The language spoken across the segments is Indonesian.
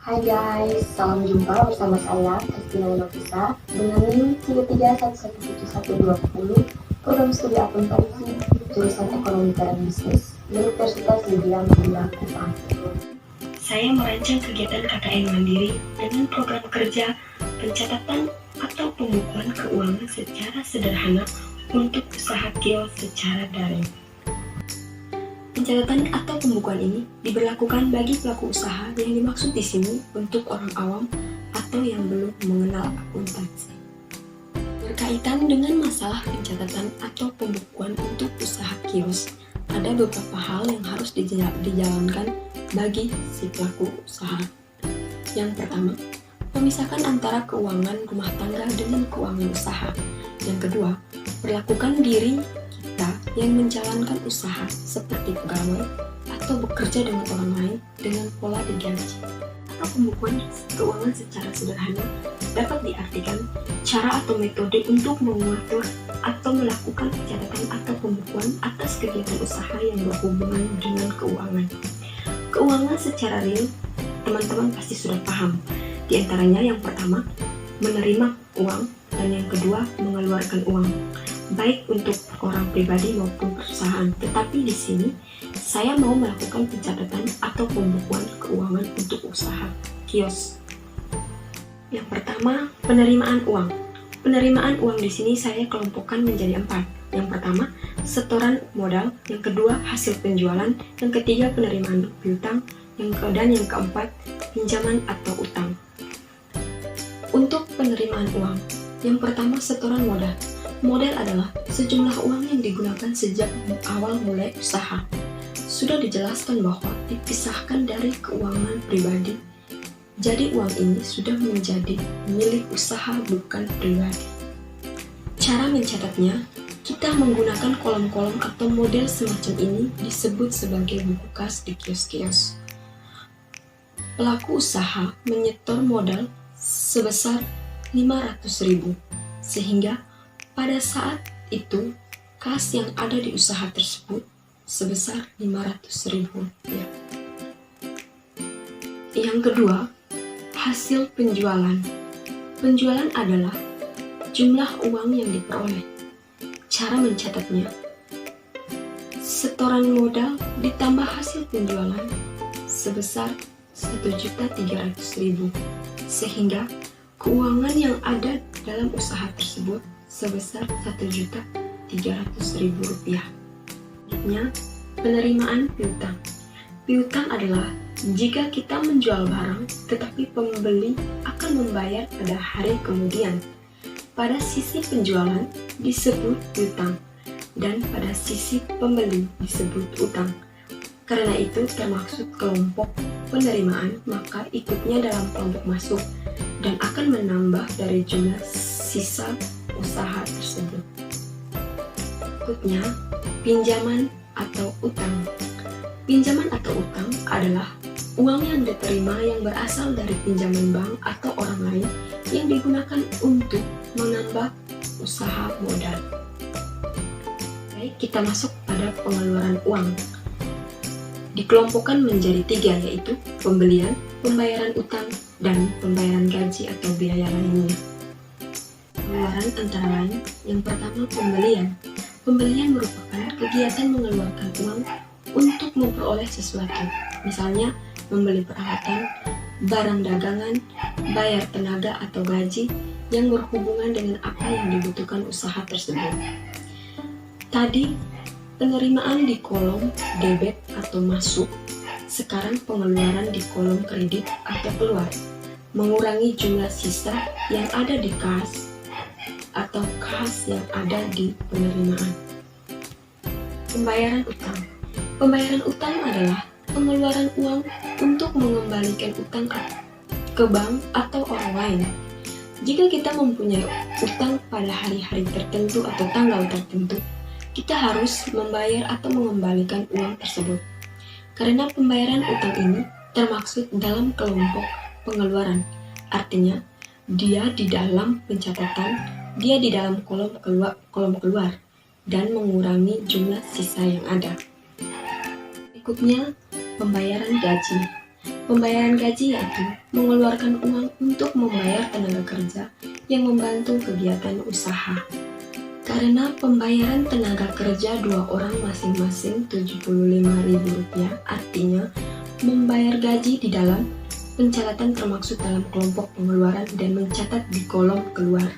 Hai guys, salam jumpa bersama saya Christina Nofisa dengan NIM 33117120, program studi akuntansi jurusan Ekonomi dan Bisnis Universitas Widya Mulia Kupang. Saya merancang kegiatan KKN Mandiri dengan program kerja pencatatan atau pembukuan keuangan secara sederhana untuk usaha kios secara daring. Pencatatan atau pembukuan ini diberlakukan bagi pelaku usaha yang dimaksud di sini untuk orang awam atau yang belum mengenal akuntansi. Berkaitan dengan masalah pencatatan atau pembukuan untuk usaha kios, ada beberapa hal yang harus dijalankan bagi si pelaku usaha. Yang pertama, memisahkan antara keuangan rumah tangga dengan keuangan usaha. Yang kedua, perlakukan diri kita yang menjalankan usaha seperti pegawai atau bekerja dengan orang lain dengan pola digaji. Atau pembukuan keuangan secara sederhana dapat diartikan cara atau metode untuk mengatur atau melakukan pencatatan atau pembukuan atas kegiatan usaha yang berhubungan dengan keuangan. Keuangan secara real, teman-teman pasti sudah paham. Di antaranya yang pertama, menerima uang, dan yang kedua, mengeluarkan uang, baik untuk orang pribadi maupun perusahaan. Tetapi di sini saya mau melakukan pencatatan atau pembukuan keuangan untuk usaha kios. Yang pertama, penerimaan uang. Penerimaan uang di sini saya kelompokkan menjadi 4. Yang pertama, setoran modal. Yang kedua, hasil penjualan. Yang ketiga, penerimaan piutang. Dan yang keempat, pinjaman atau utang. Untuk penerimaan uang, yang pertama, setoran modal. Modal adalah sejumlah uang yang digunakan sejak awal mulai usaha. Sudah dijelaskan bahwa dipisahkan dari keuangan pribadi. Jadi uang ini sudah menjadi milik usaha bukan pribadi. Cara mencatatnya, kita menggunakan kolom-kolom atau model semacam ini disebut sebagai buku kas di kios-kios. Pelaku usaha menyetor modal sebesar 500.000, sehingga pada saat itu kas yang ada di usaha tersebut sebesar 500.000 rupiah. Yang kedua, hasil penjualan. Penjualan adalah jumlah uang yang diperoleh. Cara mencatatnya, setoran modal ditambah hasil penjualan sebesar 1.300.000, sehingga keuangan yang ada dalam usaha tersebut sebesar 1.300.000 rupiah. Selanjutnya, penerimaan piutang. Piutang adalah jika kita menjual barang, tetapi pembeli akan membayar pada hari kemudian. Pada sisi penjualan disebut piutang, dan pada sisi pembeli disebut utang. Karena itu termasuk kelompok penerimaan, maka ikutnya dalam kelompok masuk dan akan menambah dari jumlah sisa usaha tersebut. Berikutnya, pinjaman atau utang. Pinjaman atau utang adalah uang yang diterima yang berasal dari pinjaman bank atau orang lain yang digunakan untuk menambah usaha modal. Baik, kita masuk pada pengeluaran uang. Dikelompokkan menjadi 3, yaitu pembelian, pembayaran utang, dan pembayaran gaji atau biaya lainnya. Pengeluaran antara lain, yang pertama pembelian. Pembelian merupakan kegiatan mengeluarkan uang untuk memperoleh sesuatu, misalnya membeli peralatan, barang dagangan, bayar tenaga atau gaji yang berhubungan dengan apa yang dibutuhkan usaha tersebut. Tadi penerimaan di kolom debit atau masuk, sekarang pengeluaran di kolom kredit atau keluar, mengurangi jumlah sisa yang ada di kas atau kas yang ada di penerimaan. Pembayaran utang. Pembayaran utang adalah pengeluaran uang untuk mengembalikan utang ke bank atau orang lain. Jika kita mempunyai utang pada hari-hari tertentu atau tanggal tertentu, kita harus membayar atau mengembalikan uang tersebut. Karena pembayaran utang ini termaksud dalam kelompok pengeluaran, artinya dia di dalam pencatatan, dia di dalam kolom keluar dan mengurangi jumlah sisa yang ada. Berikutnya, pembayaran gaji. Pembayaran gaji yaitu mengeluarkan uang untuk membayar tenaga kerja yang membantu kegiatan usaha. Karena pembayaran tenaga kerja 2 orang masing-masing Rp75.000, artinya membayar gaji di dalam pencatatan termaksud dalam kelompok pengeluaran dan mencatat di kolom keluar.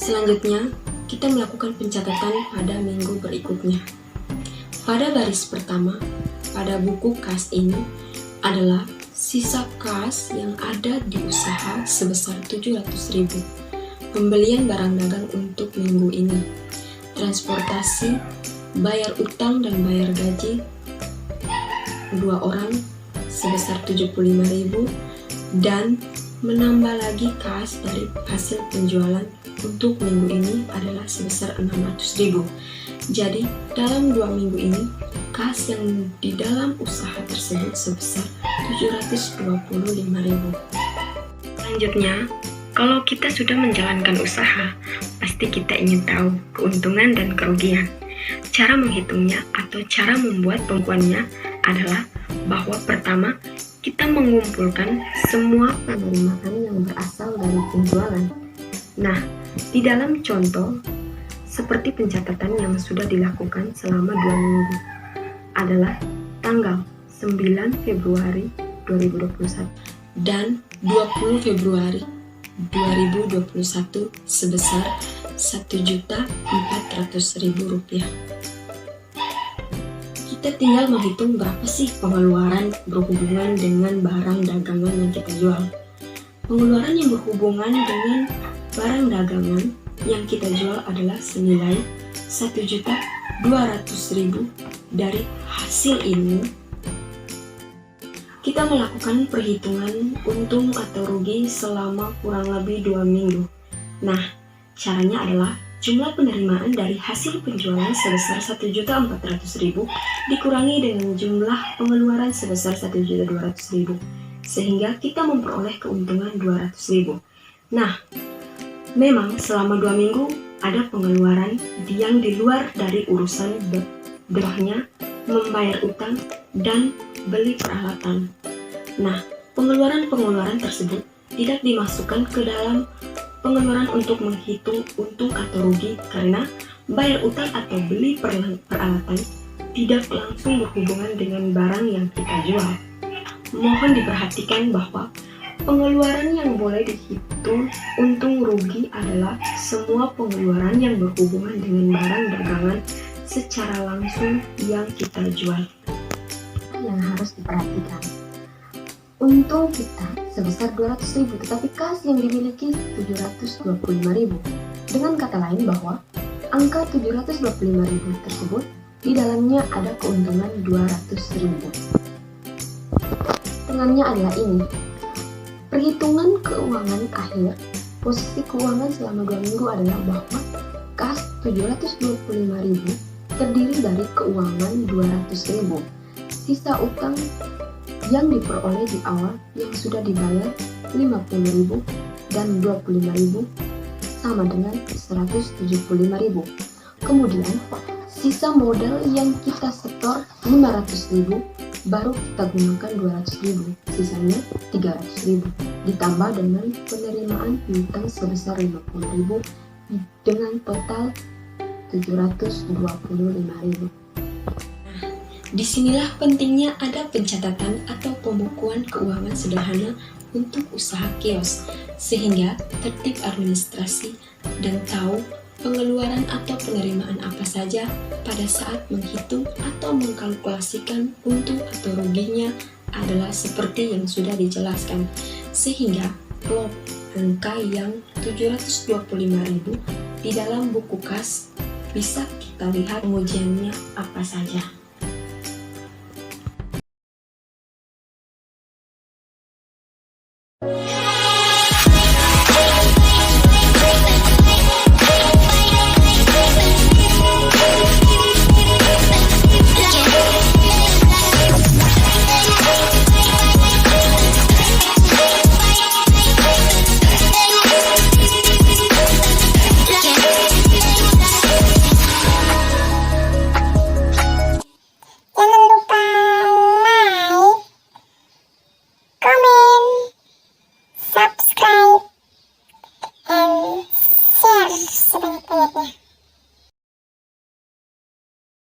Selanjutnya, kita melakukan pencatatan pada minggu berikutnya. Pada baris pertama, pada buku kas ini adalah sisa kas yang ada di usaha sebesar Rp700.000. Pembelian barang dagang untuk minggu ini, transportasi, bayar utang dan bayar gaji 2 orang sebesar Rp75.000 dan menambah lagi kas dari hasil penjualan untuk minggu ini adalah sebesar Rp600.000. Jadi dalam 2 minggu ini kas yang di dalam usaha tersebut sebesar Rp725.000. Selanjutnya, kalau kita sudah menjalankan usaha, pasti kita ingin tahu keuntungan dan kerugian. Cara menghitungnya atau cara membuat pembukuannya adalah bahwa pertama, kita mengumpulkan semua penerimaan yang berasal dari penjualan. Nah, di dalam contoh, seperti pencatatan yang sudah dilakukan selama 2 minggu, adalah tanggal 9 Februari 2021 dan 20 Februari 2021 sebesar Rp1.400.000. Kita tinggal menghitung berapa sih pengeluaran berhubungan dengan barang dagangan yang kita jual. Pengeluaran yang berhubungan dengan barang dagangan yang kita jual adalah senilai Rp1.200.000. Dari hasil ini, kita melakukan perhitungan untung atau rugi selama kurang lebih 2 minggu. Nah, caranya adalah jumlah penerimaan dari hasil penjualan sebesar Rp1.400.000 dikurangi dengan jumlah pengeluaran sebesar Rp1.200.000, sehingga kita memperoleh keuntungan Rp200.000. Nah, memang selama 2 minggu ada pengeluaran yang di luar dari urusan bawahnya membayar utang dan beli peralatan. Nah, pengeluaran-pengeluaran tersebut tidak dimasukkan ke dalam pengeluaran untuk menghitung untung atau rugi karena bayar utang atau beli peralatan tidak langsung berhubungan dengan barang yang kita jual. Mohon diperhatikan bahwa pengeluaran yang boleh dihitung untung rugi adalah semua pengeluaran yang berhubungan dengan barang dagangan secara langsung yang kita jual. Yang harus diperhatikan, untung kita sebesar Rp200.000, tetapi kas yang dimiliki Rp725.000. Dengan kata lain bahwa angka Rp725.000 tersebut di dalamnya ada keuntungan Rp200.000. Tengahnya adalah ini. Perhitungan keuangan akhir. Posisi keuangan selama 2 minggu adalah bahwa kas Rp725.000 terdiri dari keuangan Rp200.000, sisa utang yang diperoleh di awal yang sudah dibayar Rp50.000 dan Rp25.000 sama dengan Rp175.000. Kemudian sisa modal yang kita setor Rp500.000 baru kita gunakan Rp200.000, sisanya Rp300.000 ditambah dengan penerimaan piutang sebesar Rp50.000 dengan total Rp725.000. Disinilah pentingnya ada pencatatan atau pembukuan keuangan sederhana untuk usaha kios, sehingga tertib administrasi dan tahu pengeluaran atau penerimaan apa saja pada saat menghitung atau mengkalkulasikan untung atau ruginya adalah seperti yang sudah dijelaskan, sehingga plot angka yang Rp725.000 di dalam buku kas bisa kita lihat pengujiannya apa saja. Jangan lupa apa?